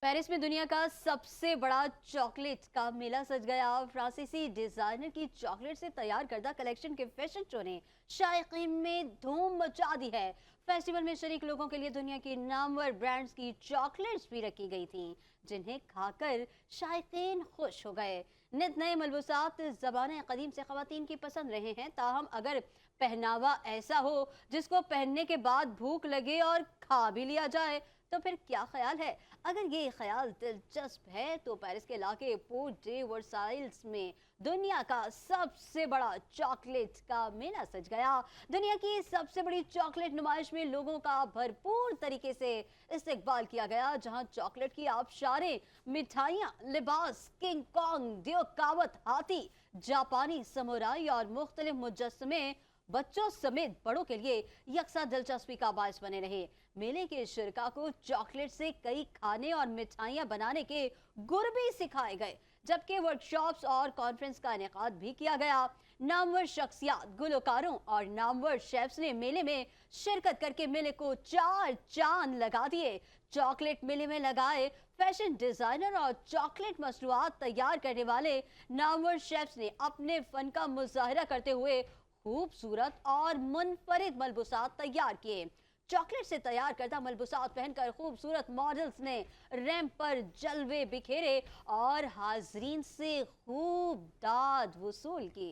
Paris में दुनिया का सबसे बड़ा चॉकलेट का मेला सज गया। फ्रांसीसी डिजाइनर की चॉकलेट से तैयार करदा कलेक्शन के फैशन शो ने शायकीन में धूम मचा दी है। फेस्टिवल में शरीक लोगों के लिए दुनिया की नामवर ब्रांड्स की चॉकलेट्स भी रखी गई थीं, जिन्हें खाकर शायकीन खुश हो गए। नित नए मलबूसात ज़बान कदीम से ख़वातीन की पसंद रहे हैं, ताहम अगर पहनावा ऐसा हो जिसको पहनने के बाद भूख लगे और खा भी लिया जाए तो फिर क्या ख्याल है? अगर ये ख्याल दिलचस्प है तो पेरिस के इलाके पोर्ट डे वर्साइल्स में दुनिया का सबसे बड़ा चॉकलेट का मेला सज गया। दुनिया की सबसे बड़ी चॉकलेट नुमाइश में लोगों का भरपूर तरीके से इस्तकबाल किया गया, जहां चॉकलेट की आबशारें, मिठाइयां, लिबास, किंग कॉन्ग, दियोकावत हाथी, जापानी समुराई और मुख्तलिफ मुजस्समे बच्चों समेत बड़ों के लिए यकसा दिलचस्पी का बायस बने रहे। मेले के शिरका को चॉकलेट से कई खाने और मिठाइयां बनाने के गुर भी सिखाए गए, जबकि वर्कशॉप्स और कॉन्फ्रेंस का इनेकाद भी किया गया। नामवर शख्सियात, गुलकारों और नामवर शेफ्स ने मेले में शिरकत करके मेले को चार चांद लगा दिए। चॉकलेट मेले में लगाए फैशन डिजाइनर और चॉकलेट मसनूआत तैयार करने वाले नामवर शेफ्स ने अपने फन का मुजाहिरा करते हुए खूबसूरत और मुनफरिद मलबूसात तैयार किए। चॉकलेट से तैयार करदा मलबूसात पहनकर खूबसूरत मॉडल्स ने रैंप पर जलवे बिखेरे और हाजरीन से खूब दाद वसूल की।